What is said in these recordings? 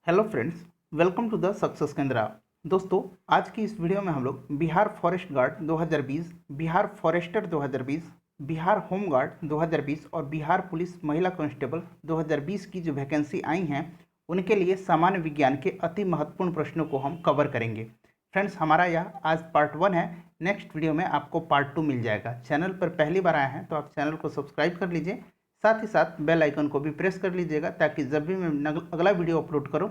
Hello friends, welcome to the success Kendra. दोस्तों, आज की इस वीडियो में हम लोग Bihar forest guard 2020, Bihar forester 2020, Bihar home guard 2020 और बिहार पुलिस महिला कांस्टेबल 2020 की जो वैकेंसी आई हैं उनके लिए सामान्य विज्ञान के अति महत्वपूर्ण प्रश्नों को हम कवर करेंगे। फ्रेंड्स, हमारा यह आज पार्ट 1 है। नेक्स्ट वीडियो में आपको पार्ट 2 मिल जाएगा। चैनल पर पहली बार आए हैं तो आप चैनल को सब्सक्राइब कर लीजिए, साथ ही साथ बेल आइकन को भी प्रेस कर लीजिएगा ताकि जब भी मैं अगला वीडियो अपलोड करूं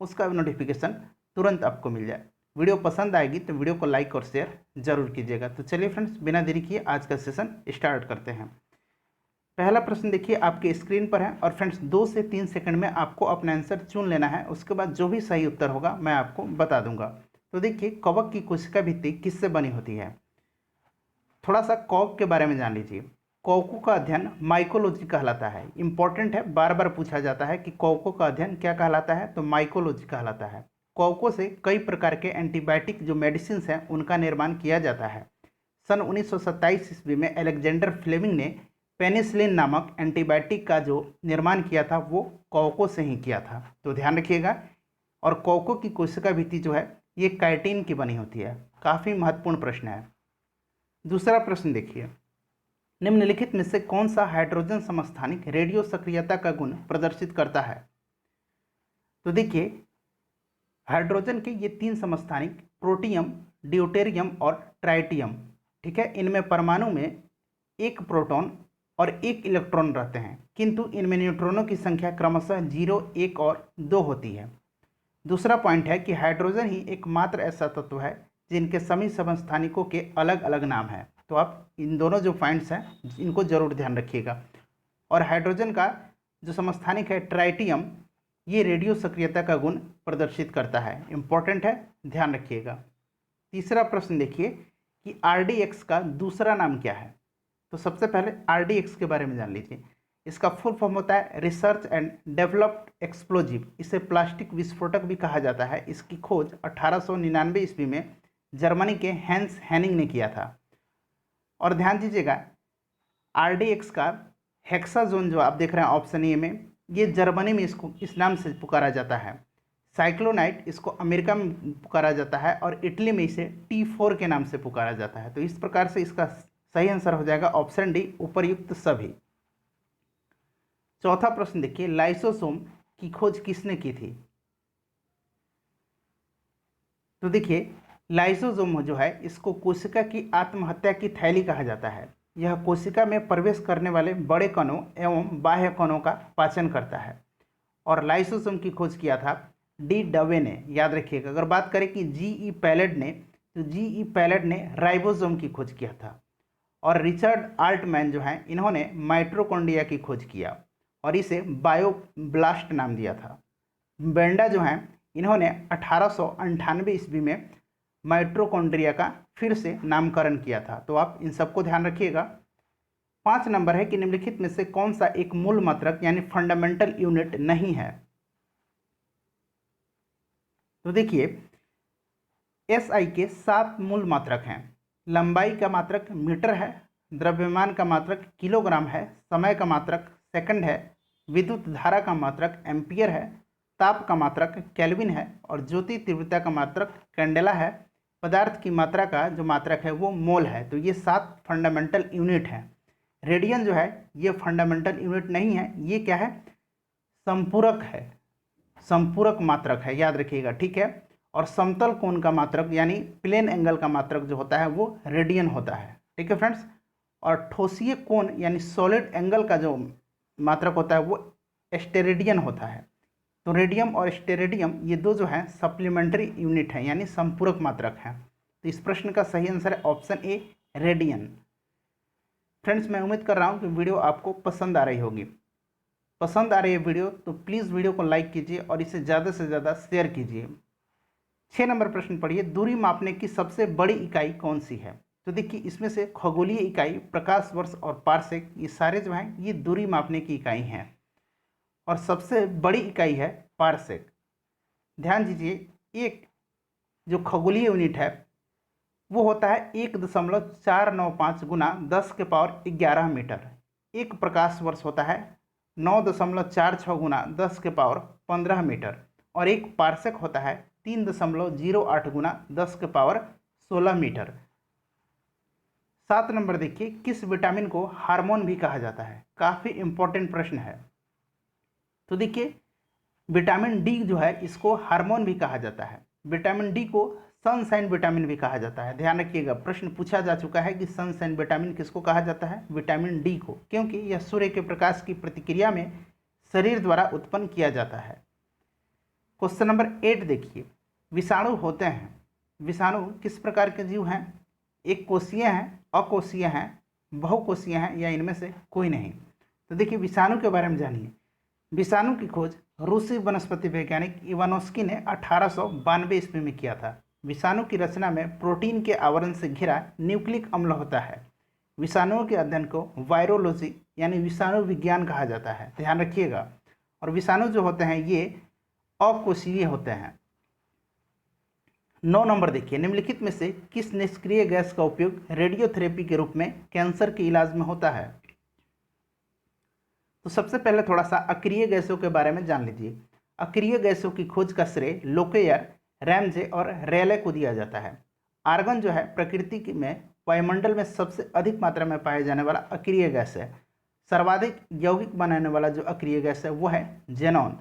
उसका नोटिफिकेशन तुरंत आपको मिल जाए। वीडियो पसंद आएगी तो वीडियो को लाइक और शेयर जरूर कीजिएगा। तो चलिए फ्रेंड्स, बिना देरी किए आज का सेशन स्टार्ट करते हैं। पहला प्रश्न देखिए आपके स्क्रीन पर है और फ्रेंड्स 2 से 3 सेकंड में आपको अपना आंसर चुन लेना है। उसके बाद जो भी सही उत्तर होगा मैं आपको बता दूंगा। तो देखिए, कवक की कोशिका भित्ति किससे बनी होती है? थोड़ा सा कवक के बारे में जान लीजिए। कवकों का अध्ययन माइकोलॉजी कहलाता है। इंपॉर्टेंट है, बार बार पूछा जाता है कि कवकों का अध्ययन क्या कहलाता है, तो माइकोलॉजी कहलाता है। कवकों से कई प्रकार के एंटीबायोटिक जो मेडिसिन हैं उनका निर्माण किया जाता है। सन 1927 ईस्वी में अलेक्जेंडर फ्लेमिंग ने पेनिसिलिन नामक एंटीबायोटिक का जो निर्माण किया था वो कवकों से ही किया था, तो ध्यान रखिएगा। और कवकों की कोशिका भित्ति जो है ये काइटिन की बनी होती है। काफ़ी महत्वपूर्ण प्रश्न है। दूसरा प्रश्न देखिए, निम्नलिखित में से कौन सा हाइड्रोजन समस्थानिक रेडियो सक्रियता का गुण प्रदर्शित करता है? तो देखिए, हाइड्रोजन के ये 3 समस्थानिक प्रोटियम, ड्यूटेरियम और ट्राइटियम, ठीक है, इनमें परमाणु में 1 प्रोटॉन और 1 इलेक्ट्रॉन रहते हैं, किंतु इनमें न्यूट्रॉनों की संख्या क्रमशः 0, 1 और 2 होती है। दूसरा पॉइंट है कि हाइड्रोजन ही एकमात्र ऐसा तत्व है जिनके सभी समस्थानिकों के अलग अलग नाम हैं। तो आप इन दोनों जो पॉइंट्स हैं इनको जरूर ध्यान रखिएगा। और हाइड्रोजन का जो समस्थानिक है ट्राइटियम, ये रेडियो सक्रियता का गुण प्रदर्शित करता है। इंपॉर्टेंट है, ध्यान रखिएगा। तीसरा प्रश्न देखिए कि RDX का दूसरा नाम क्या है? तो सबसे पहले RDX के बारे में जान लीजिए। इसका फुल फॉर्म होता है रिसर्च एंड डेवलप्ड एक्सप्लोजिव। इसे प्लास्टिक विस्फोटक भी कहा जाता है। इसकी खोज 1899 ईस्वी में जर्मनी के हैंस हैनिंग ने किया था। और ध्यान दीजिएगा, RDX का हेक्साजोन जो आप देख रहे हैं ऑप्शन ए में, ये जर्मनी में इसको इस नाम से पुकारा जाता है। साइक्लोनाइट इसको अमेरिका में पुकारा जाता है और इटली में इसे T4 के नाम से पुकारा जाता है। तो इस प्रकार से इसका सही आंसर हो जाएगा ऑप्शन डी, उपर्युक्त सभी। चौथा प्रश्न देखिए, लाइसोसोम की खोज किसने की थी? तो देखिए, लाइसोसोम जो है इसको कोशिका की आत्महत्या की थैली कहा जाता है। यह कोशिका में प्रवेश करने वाले बड़े कणों एवं बाह्य कणों का पाचन करता है। और लाइसोसोम की खोज किया था डी डवे ने। याद रखिएगा, अगर बात करें कि GE पैलेड ने, तो GE पैलेड ने राइबोसोम की खोज किया था। और रिचर्ड आल्टमैन जो हैं इन्होंने माइटोकॉन्ड्रिया की खोज किया और इसे बायोब्लास्ट नाम दिया था। बेंडा जो हैं इन्होंने 1898 ईस्वी में माइटोकॉन्ड्रिया का फिर से नामकरण किया था। तो आप इन सबको ध्यान रखिएगा। 5 नंबर है कि निम्नलिखित में से कौन सा एक मूल मात्रक यानी फंडामेंटल यूनिट नहीं है? तो देखिए, SI के 7 मूल मात्रक हैं। लंबाई का मात्रक मीटर है, द्रव्यमान का मात्रक किलोग्राम है, समय का मात्रक सेकंड है, विद्युत धारा का मात्रक एम्पियर है, ताप का मात्रक केल्विन है और ज्योति तीव्रता का मात्रक कैंडेला है। पदार्थ की मात्रा का जो मात्रक है वो मोल है। तो ये 7 फंडामेंटल यूनिट हैं। रेडियन जो है ये फंडामेंटल यूनिट नहीं है, ये क्या है? संपूरक है, संपूरक मात्रक है, याद रखिएगा, ठीक है। और समतल कोण का मात्रक यानी प्लेन एंगल का मात्रक जो होता है वो रेडियन होता है, ठीक है फ्रेंड्स। और ठोसीय कोण यानी सॉलिड एंगल का जो मात्रक होता है वो स्टेरेडियन होता है। तो रेडियम और स्टेरेडियम ये दो जो हैं सप्लीमेंट्री यूनिट हैं यानी संपूरक मात्रक हैं। तो इस प्रश्न का सही आंसर है ऑप्शन ए, रेडियन। फ्रेंड्स, मैं उम्मीद कर रहा हूँ कि वीडियो आपको पसंद आ रही होगी। पसंद आ रही है वीडियो तो प्लीज़ वीडियो को लाइक कीजिए और इसे ज़्यादा से ज़्यादा शेयर कीजिए। 6 नंबर प्रश्न पढ़िए, दूरी मापने की सबसे बड़ी इकाई कौन सी है? तो देखिए, इसमें से खगोलीय इकाई, प्रकाश वर्ष और पारसेक, ये सारे जो हैं ये दूरी मापने की इकाई हैं और सबसे बड़ी इकाई है पारसेक। ध्यान दीजिए, एक जो खगोलीय यूनिट है वो होता है 1.495 गुना 10 के पावर 11 मीटर। एक प्रकाश वर्ष होता है 9.46 गुना 10 के पावर 15 मीटर। और एक पार्सेक होता है 3.08 गुना 10⁻16 मीटर। 7 नंबर देखिए, किस विटामिन को हार्मोन भी कहा जाता है? काफ़ी इंपॉर्टेंट प्रश्न है। तो देखिए, विटामिन डी जो है इसको हार्मोन भी कहा जाता है। विटामिन डी को सनशाइन विटामिन भी कहा जाता है। ध्यान रखिएगा, प्रश्न पूछा जा चुका है कि सनशाइन विटामिन किसको कहा जाता है? विटामिन डी को, क्योंकि यह सूर्य के प्रकाश की प्रतिक्रिया में शरीर द्वारा उत्पन्न किया जाता है। क्वेश्चन नंबर 8 देखिए, विषाणु होते हैं। विषाणु किस प्रकार के जीव हैं? एक कोषीय हैं, अकोषीय हैं, बहुकोषीय हैं, या इनमें से कोई नहीं? तो देखिए, विषाणु के बारे में जानिए। विषाणु की खोज रूसी वनस्पति वैज्ञानिक इवानोस्की ने 1892 ईस्वी में किया था। विषाणु की रचना में प्रोटीन के आवरण से घिरा न्यूक्लिक अम्ल होता है। विषाणुओं के अध्ययन को वायरोलॉजी यानी विषाणु विज्ञान कहा जाता है। ध्यान रखिएगा। और विषाणु जो होते हैं ये अकोषीय होते हैं। 9 नंबर देखिए, निम्नलिखित में से किस निष्क्रिय गैस का उपयोग रेडियोथेरेपी के रूप में कैंसर के इलाज में होता है? तो सबसे पहले थोड़ा सा अक्रिय गैसों के बारे में जान लीजिए। अक्रिय गैसों की खोज का श्रेय लोकेयर, रैमजे और रेले को दिया जाता है। आर्गन जो है प्रकृति में वायुमंडल में सबसे अधिक मात्रा में पाया जाने वाला अक्रिय गैस है। सर्वाधिक यौगिक बनाने वाला जो अक्रिय गैस है वो है जेनॉन।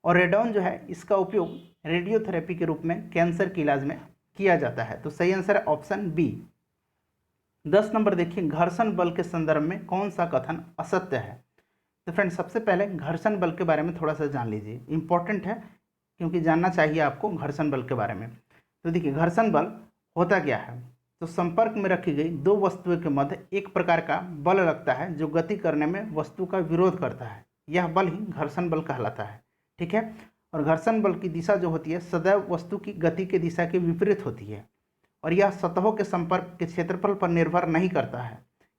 और रेडॉन जो है इसका उपयोग रेडियोथेरेपी के रूप में कैंसर के इलाज में किया जाता है। तो सही आंसर है ऑप्शन बी। 10 नंबर देखिए, घर्षण बल के संदर्भ में कौन सा कथन असत्य है? तो फ्रेंड, सबसे पहले घर्षण बल के बारे में थोड़ा सा जान लीजिए। इंपॉर्टेंट है क्योंकि जानना चाहिए आपको घर्षण बल के बारे में। तो देखिए, घर्षण बल होता क्या है? तो संपर्क में रखी गई दो वस्तुओं के मध्य एक प्रकार का बल लगता है जो गति करने में वस्तु का विरोध करता है। यह बल ही घर्षण बल कहलाता है। ठीक है। और घर्षण बल की दिशा जो होती है सदैव वस्तु की गति के दिशा के विपरीत होती है। और यह सतहों के संपर्क के क्षेत्रफल पर निर्भर नहीं करता है,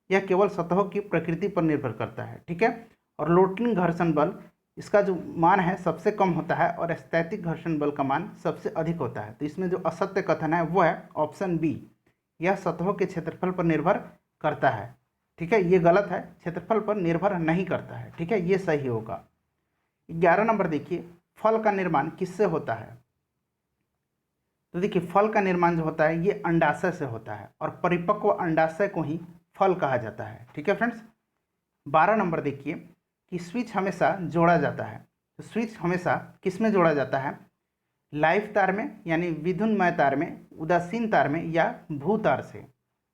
यह केवल सतहों की प्रकृति पर निर्भर करता है। ठीक है। और लोटलिंग घर्षण बल इसका जो मान है सबसे कम होता है और स्थैतिक घर्षण बल का मान सबसे अधिक होता है। तो इसमें जो असत्य कथन है वो है ऑप्शन बी, यह सतहों के क्षेत्रफल पर निर्भर करता है। ठीक है, ये गलत है, क्षेत्रफल पर निर्भर नहीं करता है। ठीक है, ये सही होगा। 11 नंबर देखिए, फल का निर्माण किससे होता है? तो देखिए, फल का निर्माण जो होता है ये अंडाशय से होता है और परिपक्व अंडाशय को ही फल कहा जाता है। ठीक है फ्रेंड्स। 12 नंबर देखिए कि स्विच हमेशा जोड़ा जाता है। तो स्विच हमेशा किस में जोड़ा जाता है? लाइव तार में यानी विद्युन्मय तार में, उदासीन तार में, या भू तार से।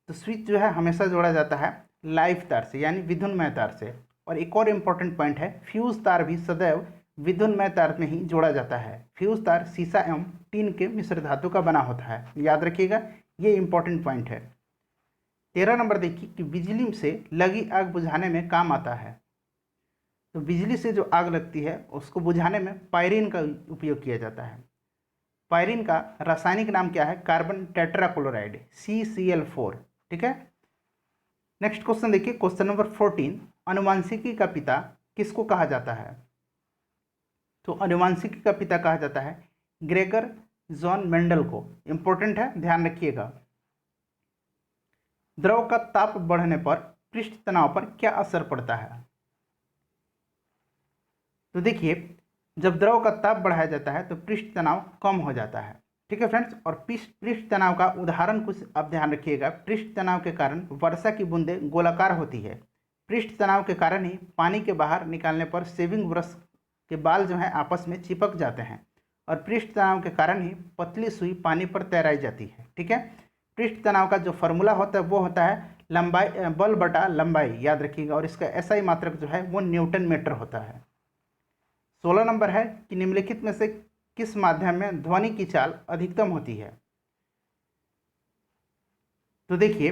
तो स्विच जो है हमेशा जोड़ा जाता है लाइव तार से यानी विद्युन्मय तार से। और एक और इम्पॉर्टेंट पॉइंट है, फ्यूज तार भी सदैव विद्युन्मय तार में ही जोड़ा जाता है। फ्यूज तार सीसा एवं टीन के मिश्र धातु का बना होता है। याद रखिएगा, ये इंपॉर्टेंट पॉइंट है। 13 नंबर देखिए कि बिजली से लगी आग बुझाने में काम आता है। तो बिजली से जो आग लगती है उसको बुझाने में पायरीन का उपयोग किया जाता है। पायरीन का रासायनिक नाम क्या है? Carbon tetrachloride CCl4। ठीक है। नेक्स्ट क्वेश्चन देखिए, क्वेश्चन नंबर 14, अनुवांशिकी का पिता किसको कहा जाता है? तो अनुवांशिकी का पिता कहा जाता है ग्रेगर जॉन मेंडल को। इंपॉर्टेंट है, ध्यान रखिएगा। द्रव का ताप बढ़ने पर पृष्ठ तनाव पर क्या असर पड़ता है? तो देखिए, जब द्रव का ताप बढ़ाया जाता है तो पृष्ठ तनाव कम हो जाता है। ठीक है फ्रेंड्स। और पृष्ठ तनाव का उदाहरण कुछ आप ध्यान रखिएगा। पृष्ठ तनाव के कारण वर्षा की बूंदें गोलाकार होती है। पृष्ठ तनाव के कारण ही पानी के बाहर निकालने पर शेविंग ब्रश के बाल जो हैं आपस में चिपक जाते हैं। और पृष्ठ तनाव के कारण ही पतली सुई पानी पर तैराई जाती है। ठीक है। पृष्ठ तनाव का जो फॉर्मूला होता है वो होता है लंबाई, बल बटा लंबाई। याद रखिएगा। और इसका SI मात्रक जो है वो न्यूटन मीटर होता है। 16 नंबर है कि निम्नलिखित में से किस माध्यम में ध्वनि की चाल अधिकतम होती है? तो देखिए,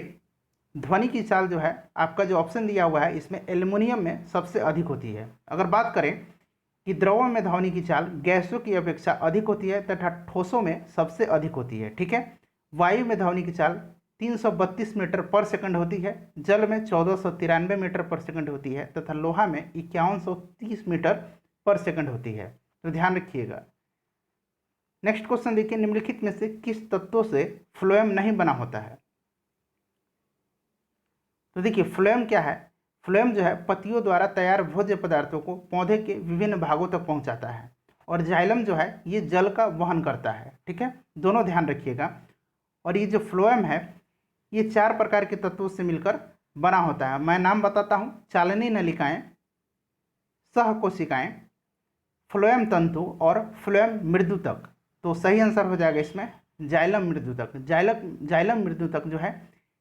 ध्वनि की चाल जो है आपका जो ऑप्शन दिया हुआ है इसमें एल्युमिनियम में सबसे अधिक होती है। अगर बात करें कि द्रवों में ध्वनि की चाल गैसों की अपेक्षा अधिक होती है तथा ठोसों में सबसे अधिक होती है। ठीक है। वायु में ध्वनि की चाल 332 मीटर पर सेकंड होती है, जल में 1493 मीटर पर सेकंड होती है तथा लोहा में 5130 मीटर पर सेकंड होती है। तो ध्यान रखिएगा। नेक्स्ट क्वेश्चन देखिए, निम्नलिखित में से किस तत्वों से फ्लोएम नहीं बना होता है? तो देखिए, फ्लोएम क्या है? फ्लोएम जो है पत्तियों द्वारा तैयार भोज्य पदार्थों को पौधे के विभिन्न भागों तक पहुंचाता है और जाइलम जो है ये जल का वहन करता है। ठीक है, दोनों ध्यान रखिएगा। और ये जो फ्लोएम है ये 4 प्रकार के तत्वों से मिलकर बना होता है। मैं नाम बताता हूँ, चालनी नलिकाएं, सहकोशिकाएं, फ्लोएम तंतु और फ्लोएम मृदुतक। तो सही आंसर हो जाएगा इसमें जाइलम मृदुतक। जाइलम मृदुतक जो है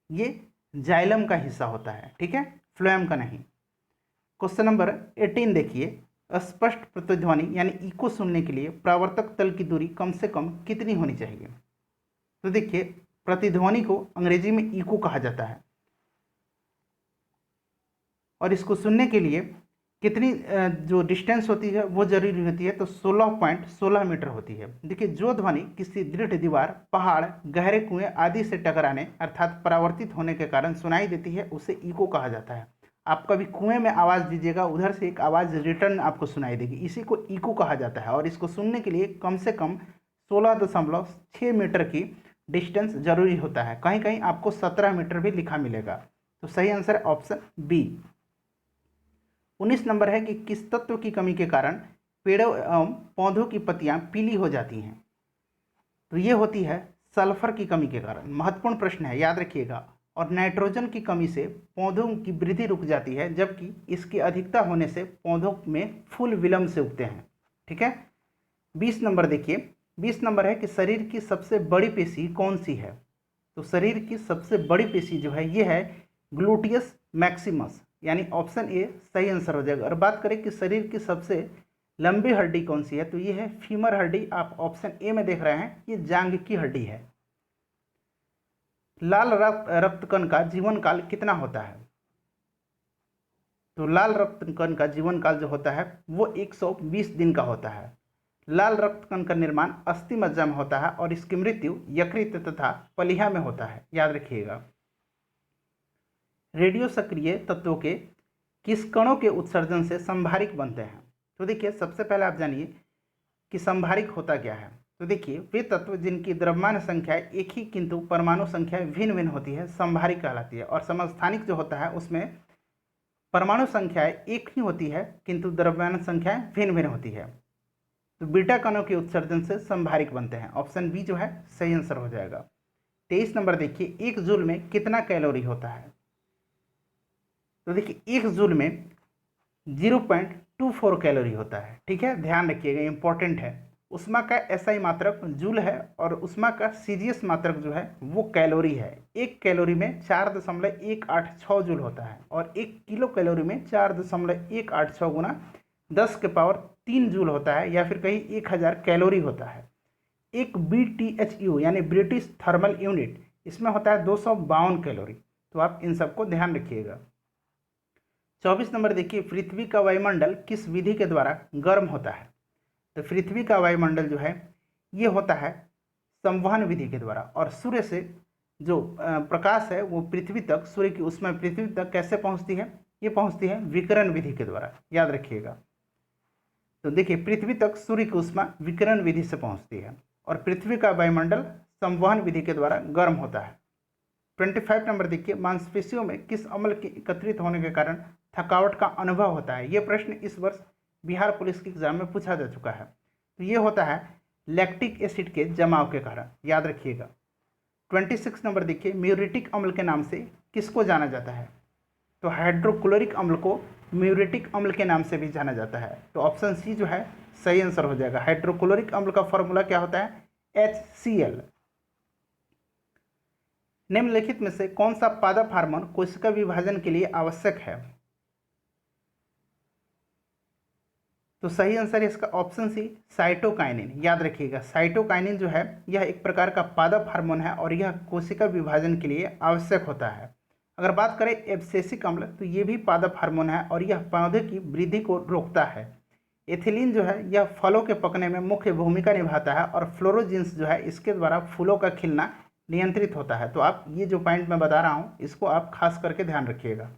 ये जाइलम का हिस्सा होता है। ठीक है, फ्लोएम का नहीं। क्वेश्चन नंबर 18 देखिए, स्पष्ट प्रतिध्वनि यानी इको सुनने के लिए प्रावर्तक तल की दूरी कम से कम कितनी होनी चाहिए? तो देखिए, प्रतिध्वनि को अंग्रेजी में इको कहा जाता है और इसको सुनने के लिए कितनी जो डिस्टेंस होती है वो जरूरी होती है, तो 16.16 मीटर होती है। देखिए, जो ध्वनि किसी दृढ़ दीवार, पहाड़, गहरे कुएं आदि से टकराने अर्थात परावर्तित होने के कारण सुनाई देती है उसे इको कहा जाता है। आप कभी कुएं में आवाज़ दीजिएगा, उधर से एक आवाज़ रिटर्न आपको सुनाई देगी, इसी को इको कहा जाता है। और इसको सुनने के लिए कम से कम 16.6 मीटर की डिस्टेंस जरूरी होता है। कहीं कहीं आपको 17 मीटर भी लिखा मिलेगा। तो सही आंसर है ऑप्शन बी। 19 नंबर है कि किस तत्व की कमी के कारण पेड़ों एवं पौधों की पत्तियां पीली हो जाती हैं? तो ये होती है सल्फर की कमी के कारण। महत्वपूर्ण प्रश्न है, याद रखिएगा। और नाइट्रोजन की कमी से पौधों की वृद्धि रुक जाती है, जबकि इसकी अधिकता होने से पौधों में फूल विलंब से उगते हैं। ठीक है, 20 नंबर देखिए, 20 नंबर है कि शरीर की सबसे बड़ी पेशी कौन सी है? तो शरीर की सबसे बड़ी पेशी जो है ये है ग्लूटियस मैक्सिमस, यानी ऑप्शन ए सही आंसर हो जाएगा। और बात करें कि शरीर की सबसे लंबी हड्डी कौन सी है, तो ये है फीमर हड्डी। आप ऑप्शन ए में देख रहे हैं, ये जांघ की हड्डी है। लाल रक्त कण का जीवन काल कितना होता है? तो लाल रक्त कण का जीवन काल जो होता है वो 120 दिन का होता है। लाल रक्त कण का निर्माण अस्थि मज्जा में होता है और इसकी मृत्यु यकृत तथा पलिया में होता है, याद रखिएगा। रेडियो सक्रिय तत्वों के किस कणों के उत्सर्जन से संभारिक बनते हैं? तो देखिए, सबसे पहले आप जानिए कि संभारिक होता क्या है। तो देखिए, वे तत्व जिनकी द्रव्यमान संख्या एक ही किंतु परमाणु संख्या भिन्न भिन्न होती है संभारिक कहलाती है। और समस्थानिक जो होता है उसमें परमाणु संख्या एक ही होती है किंतु द्रव्यमान संख्या भिन्न भिन्न होती है। तो बीटा कणों के उत्सर्जन से संभारिक बनते हैं। ऑप्शन बी जो है सही आंसर हो जाएगा। 23 नंबर देखिए, 1 जूल में कितना कैलोरी होता है? तो देखिए, 1 जूल में 0.24 कैलोरी होता है। ठीक है, ध्यान रखिएगा, इंपॉर्टेंट है। उष्मा का एसआई मात्रक जूल है और उष्मा का सीजीएस मात्रक जो है वो कैलोरी है। 1 कैलोरी में 4.186 जूल होता है और 1 किलो कैलोरी में 4.186 गुना 10 के पावर 3 जूल होता है, या फिर कहीं 1000 कैलोरी होता है। एक BTHU यानी ब्रिटिश थर्मल यूनिट, इसमें होता है 252 कैलोरी। तो आप इन सबको ध्यान रखिएगा। 24 नंबर देखिए, पृथ्वी का वायुमंडल किस विधि के द्वारा गर्म होता है? तो पृथ्वी का वायुमंडल जो है ये होता है संवहन विधि के द्वारा। और सूर्य से जो प्रकाश है वो पृथ्वी तक, सूर्य की ऊष्मा पृथ्वी तक कैसे पहुंचती है? ये पहुंचती है विकिरण विधि के द्वारा, याद रखिएगा। तो देखिए, पृथ्वी तक सूर्य की ऊष्मा विकिरण विधि से पहुंचती है और पृथ्वी का वायुमंडल संवहन विधि के द्वारा गर्म होता है। 25 नंबर देखिए, मांसपेशियों में किस अम्ल के एकत्रित होने के कारण थकावट का अनुभव होता है? ये प्रश्न इस वर्ष बिहार पुलिस के एग्जाम में पूछा जा चुका है। तो ये होता है लैक्टिक एसिड के जमाव के कारण, याद रखिएगा। 26 नंबर देखिए, म्यूरेटिक अम्ल के नाम से किसको जाना जाता है? तो हाइड्रोक्लोरिक अम्ल को म्यूरेटिक अम्ल के नाम से भी जाना जाता है। तो ऑप्शन सी जो है सही आंसर हो जाएगा। हाइड्रोक्लोरिक अम्ल का फॉर्मूला क्या होता है? HCl। निम्नलिखित में से कौन सा पादप हार्मोन कोशिका विभाजन के लिए आवश्यक है? तो सही आंसर है इसका ऑप्शन सी साइटोकाइनिन, याद रखिएगा। साइटोकाइनिन जो है यह एक प्रकार का पादप हार्मोन है और यह कोशिका विभाजन के लिए आवश्यक होता है। अगर बात करें एब्सेसिक अम्ल, तो ये भी पादप हार्मोन है और यह पौधे की वृद्धि को रोकता है। एथिलीन जो है यह फलों के पकने में मुख्य भूमिका निभाता है और फ्लोरोजिन्स जो है इसके द्वारा फूलों का खिलना नियंत्रित होता है। तो आप ये जो पॉइंट मैं बता रहा हूँ इसको आप खास करके ध्यान रखिएगा।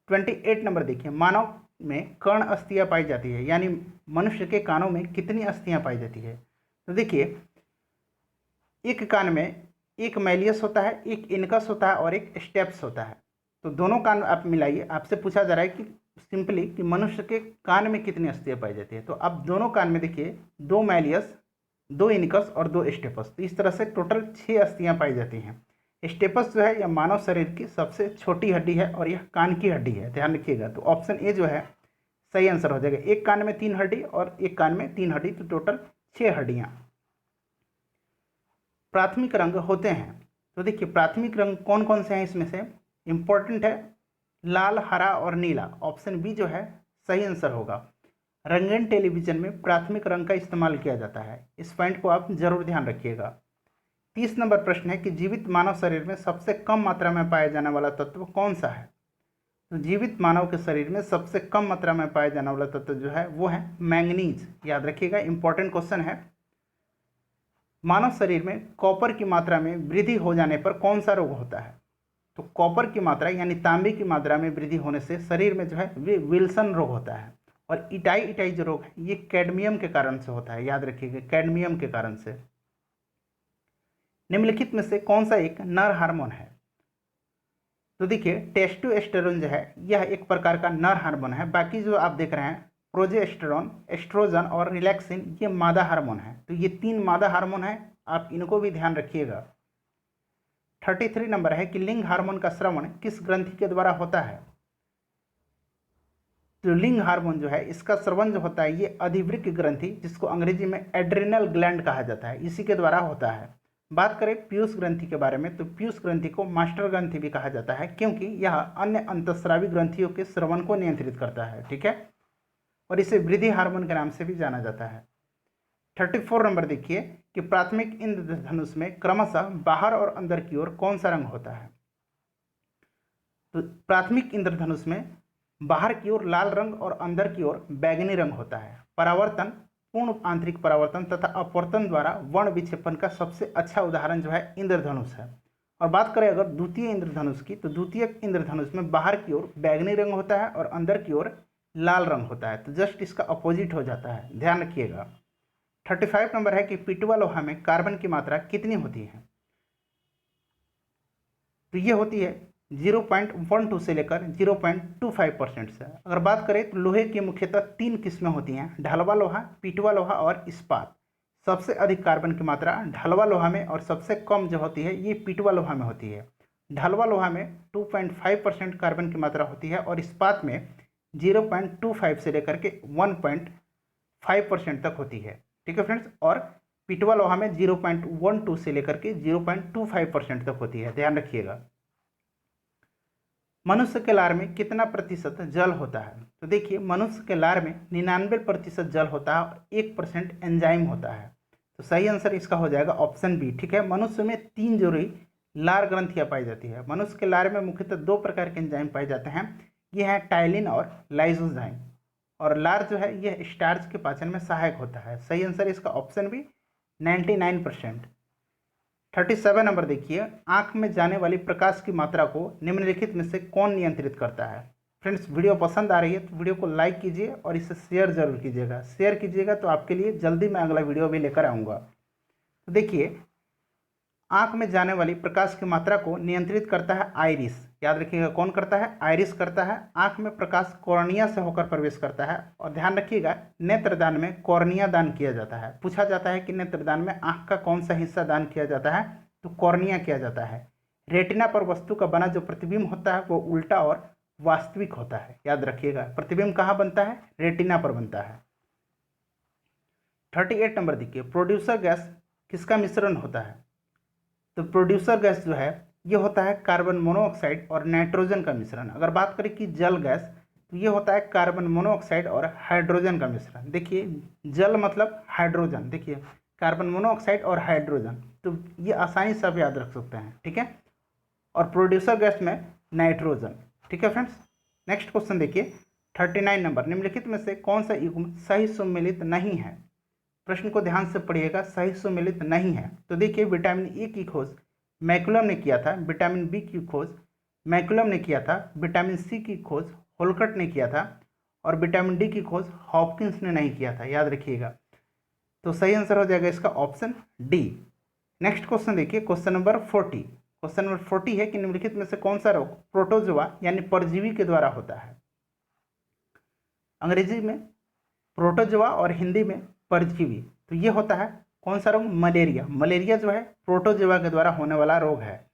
28 नंबर देखिए, मानव में कर्ण अस्थियां पाई जाती है, यानी मनुष्य के कानों में कितनी अस्थियां पाई जाती है? तो देखिए, एक कान में एक मैलियस होता है, एक इनकस होता है और एक स्टेप्स होता है। तो दोनों कान आप मिलाइए। आपसे पूछा जा रहा है कि सिंपली कि मनुष्य के कान में कितनी अस्थियाँ पाई जाती है, तो अब दोनों कान में देखिए 2 मैलियस, 2 इनिकस और 2 स्टेपस, तो इस तरह से टोटल 6 अस्थियाँ पाई जाती हैं। स्टेपस जो है यह मानव शरीर की सबसे छोटी हड्डी है और यह कान की हड्डी है, ध्यान रखिएगा। तो ऑप्शन ए जो है सही आंसर हो जाएगा। एक कान में 3 हड्डी और एक कान में 3 हड्डी, तो टोटल 6 हड्डियाँ। प्राथमिक रंग होते हैं, तो देखिए प्राथमिक रंग कौन कौन से हैं इसमें से, इंपॉर्टेंट है लाल, हरा और नीला। ऑप्शन बी जो है सही आंसर होगा। रंगीन टेलीविजन में प्राथमिक रंग का इस्तेमाल किया जाता है, इस पॉइंट को आप जरूर ध्यान रखिएगा। 30 नंबर प्रश्न है कि जीवित मानव शरीर में सबसे कम मात्रा में पाया जाने वाला तत्व कौन सा है। तो जीवित मानव के शरीर में सबसे कम मात्रा में पाया जाने वाला तत्व जो है वो है मैंगनीज, याद रखिएगा, इंपॉर्टेंट क्वेश्चन है। मानव शरीर में कॉपर की मात्रा में वृद्धि हो जाने पर कौन सा रोग होता है। तो कॉपर की मात्रा यानी तांबे की मात्रा में वृद्धि होने से शरीर में जो है वे विल्सन रोग होता है। और इटाई जो रोग है ये कैडमियम के कारण से होता है, याद रखिएगा, कैडमियम के कारण से। निम्नलिखित में से कौन सा एक नर हार्मोन है। तो देखिए टेस्टोस्टेरोन जो है यह एक प्रकार का नर हार्मोन है, बाकी जो आप देख रहे हैं प्रोजेस्टेरोन, एस्ट्रोजन और रिलैक्सिन ये मादा हार्मोन है। तो ये 3 मादा हार्मोन है, आप इनको भी ध्यान रखिएगा। 33 नंबर है कि लिंग हार्मोन का स्रावन किस ग्रंथि के द्वारा होता है। तो लिंग हार्मोन जो है इसका स्रवन जो होता है ये अधिवृक्क ग्रंथि, जिसको अंग्रेजी में एड्रिनल ग्लैंड कहा जाता है, इसी के द्वारा होता है। बात करें पीयूष ग्रंथि के बारे में, तो पीयूष ग्रंथि को मास्टर ग्रंथि भी कहा जाता है, क्योंकि यह अन्य अंतःस्रावी ग्रंथियों के स्रवन को नियंत्रित करता है, ठीक है, और इसे वृद्धि हार्मोन के नाम से भी जाना जाता है। 34 नंबर देखिए कि प्राथमिक इंद्रधनुष में क्रमशः बाहर और अंदर की ओर कौन सा रंग होता है। तो प्राथमिक इंद्रधनुष में बाहर की ओर लाल रंग और अंदर की ओर बैंगनी रंग होता है। परावर्तन, पूर्ण आंतरिक परावर्तन तथा अपवर्तन द्वारा वर्ण विक्षेपण का सबसे अच्छा उदाहरण जो है इंद्रधनुष है। और बात करें अगर द्वितीय इंद्रधनुष की, तो द्वितीय इंद्रधनुष में बाहर की ओर बैंगनी रंग होता है और अंदर की ओर लाल रंग होता है, तो जस्ट इसका अपोजिट हो जाता है, ध्यान रखिएगा। 35 नंबर है कि पिटवा लोहा में कार्बन की मात्रा कितनी होती है। तो ये होती है 0.12 से लेकर 0.25% से। अगर बात करें तो लोहे की मुख्यतः 3 किस्में होती हैं, ढलवा लोहा, पिटवा लोहा और इस्पात। सबसे अधिक कार्बन की मात्रा ढलवा लोहा में और सबसे कम जो होती है ये पिटवा लोहा में होती है। ढलवा लोहा में 2.5% कार्बन की मात्रा होती है और इस्पात में 0.25 से लेकर के 1.5% तक होती है, ठीक है फ्रेंड्स। और पिटवा लोहा में 0.12 से लेकर के 0.25% तक होती है, ध्यान रखिएगा। मनुष्य के लार में कितना प्रतिशत जल होता है। तो देखिए मनुष्य के लार में 99% जल होता है और 1% एंजाइम होता है। तो सही आंसर इसका हो जाएगा ऑप्शन बी, ठीक है। मनुष्य में 3 जोड़ी लार ग्रंथियां पाई जाती है। मनुष्य के लार में मुख्यतः 2 प्रकार के एंजाइम पाए जाते हैं, ये हैं टाइलिन और लाइसोजाइम। और लार जो है यह स्टार्च के पाचन में सहायक होता है। सही आंसर इसका ऑप्शन बी 99%। 37 नंबर देखिए, आंख में जाने वाली प्रकाश की मात्रा को निम्नलिखित में से कौन नियंत्रित करता है। फ्रेंड्स वीडियो पसंद आ रही है तो वीडियो को लाइक कीजिए और इसे शेयर जरूर कीजिएगा। शेयर कीजिएगा तो आपके लिए जल्दी मैं अगला वीडियो भी लेकर आऊँगा। तो देखिए आंख में जाने वाली प्रकाश की मात्रा को नियंत्रित करता है आइरिस, याद रखिएगा कौन करता है, आइरिस करता है। आंख में प्रकाश कॉर्निया से होकर प्रवेश करता है। और ध्यान रखिएगा नेत्रदान में कॉर्निया दान किया जाता है। पूछा जाता है कि नेत्रदान में आंख का कौन सा हिस्सा दान किया जाता है, तो कॉर्निया किया जाता है। रेटिना पर वस्तु का बना जो प्रतिबिंब होता है वो उल्टा और वास्तविक होता है, याद रखिएगा। प्रतिबिंब कहाँ बनता है, रेटिना पर बनता है। 38 नंबर देखिए, प्रोड्यूसर गैस किसका मिश्रण होता है। तो प्रोड्यूसर गैस जो है ये होता है कार्बन मोनोऑक्साइड और नाइट्रोजन का मिश्रण। अगर बात करें कि जल गैस, तो ये होता है कार्बन मोनोऑक्साइड और हाइड्रोजन का मिश्रण। देखिए जल मतलब हाइड्रोजन, देखिए कार्बन मोनोऑक्साइड और हाइड्रोजन, तो ये आसानी से आप याद रख सकते हैं, ठीक है। और प्रोड्यूसर गैस में नाइट्रोजन, ठीक है फ्रेंड्स। नेक्स्ट क्वेश्चन देखिए 39 नंबर, निम्नलिखित में से कौन सा युग्म सही सुमेलित नहीं है। प्रश्न को ध्यान से पढ़िएगा, सही सुमेलित नहीं है। तो देखिए विटामिन ए की खोज मैकुलम ने किया था, विटामिन बी की खोज मैकुलम ने किया था, विटामिन सी की खोज होलकट ने किया था और विटामिन डी की खोज हॉपकिंस ने नहीं किया था, याद रखिएगा। तो सही आंसर हो जाएगा इसका ऑप्शन डी। नेक्स्ट क्वेश्चन देखिए, क्वेश्चन नंबर 40। क्वेश्चन नंबर 40 है कि निम्नलिखित में से कौन सा रोग प्रोटोजोआ यानी परजीवी के द्वारा होता है। अंग्रेजी में प्रोटोजोआ और हिंदी में परजीवी। तो ये होता है कौन सा रोग? मलेरिया। मलेरिया जो है प्रोटोजोआ के द्वारा होने वाला रोग है।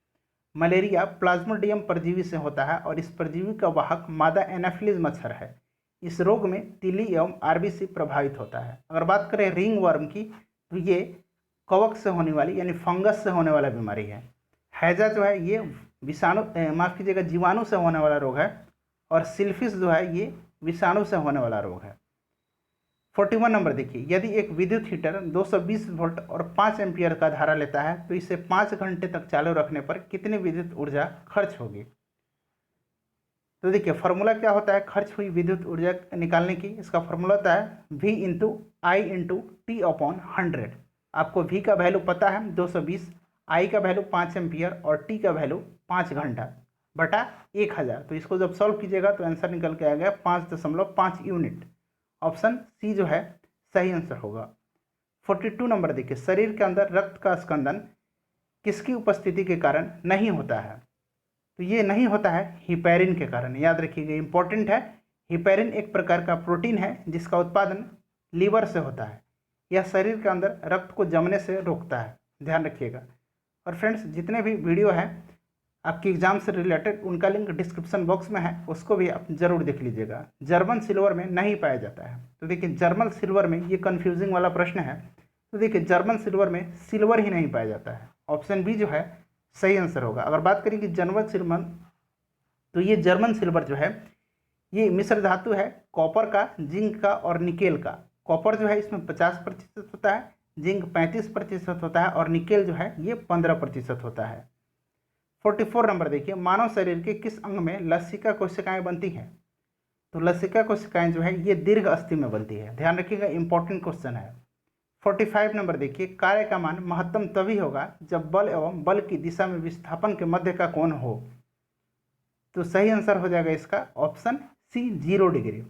मलेरिया प्लाज्मोडियम परजीवी से होता है और इस परजीवी का वाहक मादा एनाफिलीज मच्छर है। इस रोग में तीली एवं आरबीसी प्रभावित होता है। अगर बात करें रिंग वर्म की, तो ये कवक से होने वाली यानी फंगस से होने वाला बीमारी है। हैजा जो है ये विषाणु माफ कीजिएगा जीवाणु से होने वाला रोग है और सिल्फिस जो है ये विषाणु से होने वाला रोग है। 41 नंबर देखिए, यदि एक विद्युत हीटर 220 वोल्ट और 5 एम्पियर का धारा लेता है तो इसे 5 घंटे तक चालू रखने पर कितनी विद्युत ऊर्जा खर्च होगी? तो देखिए फॉर्मूला क्या होता है खर्च हुई विद्युत ऊर्जा निकालने की? इसका फॉर्मूला होता है V इंटू आई इंटू टी अपॉन 100। आपको V का वैल्यू पता है 220, I का वैल्यू 5 एम्पियर और T का वैल्यू 5 घंटा बटा 1000। तो इसको जब सॉल्व कीजिएगा तो आंसर निकल के आएगा 5.5 यूनिट। ऑप्शन सी जो है सही आंसर होगा। 42 नंबर देखिए, शरीर के अंदर रक्त का स्कंदन किसकी उपस्थिति के कारण नहीं होता है? तो ये नहीं होता है हिपैरिन के कारण। याद रखिएगा, इंपॉर्टेंट है। हिपैरिन एक प्रकार का प्रोटीन है जिसका उत्पादन लीवर से होता है। यह शरीर के अंदर रक्त को जमने से रोकता है, ध्यान रखिएगा। और फ्रेंड्स, जितने भी वीडियो हैं आपकी एग्जाम से रिलेटेड उनका लिंक डिस्क्रिप्शन बॉक्स में है, उसको भी आप जरूर देख लीजिएगा। जर्मन सिल्वर में नहीं पाया जाता है। तो देखिए जर्मन सिल्वर में, ये कन्फ्यूजिंग वाला प्रश्न है। तो देखिए जर्मन सिल्वर में सिल्वर ही नहीं पाया जाता है। ऑप्शन बी जो है सही आंसर होगा। अगर बात करें कि जर्मन सिल्वर, तो ये जर्मन सिल्वर जो है ये मिश्र धातु है कॉपर का, जिंक का और निकेल का। कॉपर जो है इसमें 50% होता है, जिंक 35% होता है और निकेल जो है ये 15% होता है। 44 नंबर देखिए, मानव शरीर के किस अंग में लसिका कोशिकाएं बनती हैं? तो लसिका कोशिकाएं जो है ये दीर्घ अस्थि में बनती है, ध्यान रखिएगा, इंपॉर्टेंट क्वेश्चन है। 45 नंबर देखिए, कार्य का मान महत्तम तभी होगा जब बल एवं बल की दिशा में विस्थापन के मध्य का कोण हो। तो सही आंसर हो जाएगा इसका ऑप्शन सी 0 डिग्री।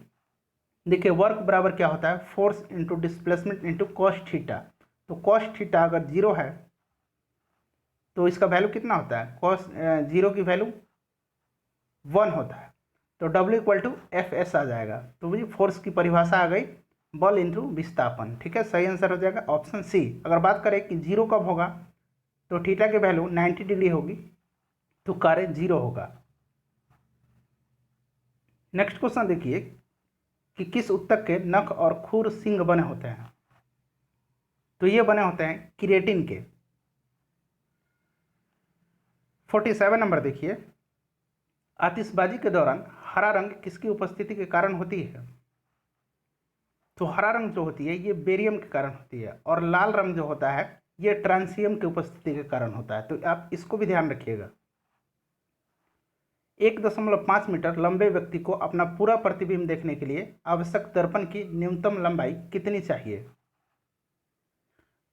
देखिए वर्क बराबर क्या होता है? Force into displacement into cos theta. तो कॉस थीटा अगर 0 है तो इसका वैल्यू कितना होता है? कॉस 0 की वैल्यू 1 होता है। तो W इक्वल टू FS आ जाएगा। तो वही फोर्स की परिभाषा आ गई, बल इंटू विस्थापन। ठीक है, सही आंसर हो जाएगा ऑप्शन सी। अगर बात करें कि 0 कब होगा, तो थीटा की वैल्यू 90 डिग्री होगी, तो कार्य 0 होगा। नेक्स्ट क्वेश्चन देखिए कि किस उत्तक के नख और खुर सिंग बने होते हैं? तो ये बने होते हैं किरेटिन के। 47 नंबर देखिए, आतिशबाजी के दौरान हरा रंग किसकी उपस्थिति के कारण होती है? तो हरा रंग जो होती है ये बेरियम के कारण होती है और लाल रंग जो होता है ये ट्रांसियम की उपस्थिति के कारण होता है। तो आप इसको भी ध्यान रखिएगा। 1.5 मीटर लंबे व्यक्ति को अपना पूरा प्रतिबिंब देखने के लिए आवश्यक दर्पण की न्यूनतम लंबाई कितनी चाहिए?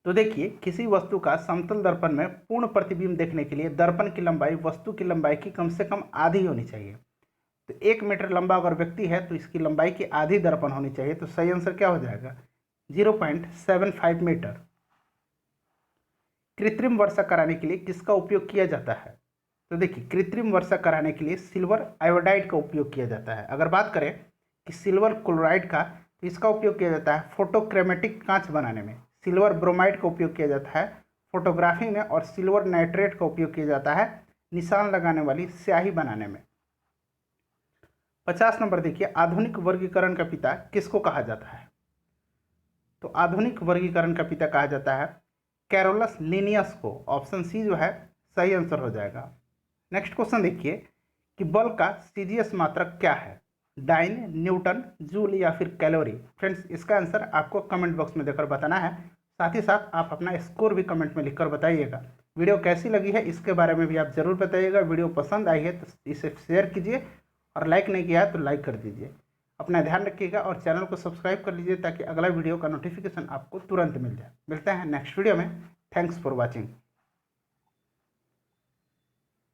तो देखिए किसी वस्तु का समतल दर्पण में पूर्ण प्रतिबिंब देखने के लिए दर्पण की लंबाई वस्तु की लंबाई की कम से कम आधी होनी चाहिए। तो 1 मीटर लंबा अगर व्यक्ति है तो इसकी लंबाई की आधी दर्पण होनी चाहिए। तो सही आंसर क्या हो जाएगा? 0.75 मीटर। कृत्रिम वर्षा कराने के लिए किसका उपयोग किया जाता है? तो देखिए कृत्रिम वर्षा कराने के लिए सिल्वर आयोडाइड का उपयोग किया जाता है। अगर बात करें कि सिल्वर क्लोराइड का, तो इसका उपयोग किया जाता है फोटोक्रोमेटिक कांच बनाने में। सिल्वर ब्रोमाइड का उपयोग किया जाता है फोटोग्राफी में और सिल्वर नाइट्रेट का उपयोग किया जाता है निशान लगाने वाली स्याही बनाने में। 50 नंबर देखिए, आधुनिक वर्गीकरण का पिता किसको कहा जाता है? तो आधुनिक वर्गीकरण का पिता कहा जाता है कैरोलस लिनियस को। ऑप्शन सी जो है सही आंसर हो जाएगा। नेक्स्ट क्वेश्चन देखिए कि बल का सीजीएस मात्रक क्या है? डाइन, न्यूटन, जूल या फिर कैलोरी? फ्रेंड्स इसका आंसर आपको कमेंट बॉक्स में देकर बताना है। साथ ही साथ आप अपना स्कोर भी कमेंट में लिखकर बताइएगा। वीडियो कैसी लगी है इसके बारे में भी आप जरूर बताइएगा। वीडियो पसंद आई है तो इसे शेयर कीजिए और लाइक नहीं किया है तो लाइक कर दीजिए। अपना ध्यान रखिएगा और चैनल को सब्सक्राइब कर लीजिए ताकि अगला वीडियो का नोटिफिकेशन आपको तुरंत मिल जाए। मिलते हैं नेक्स्ट वीडियो में। Thanks for watching.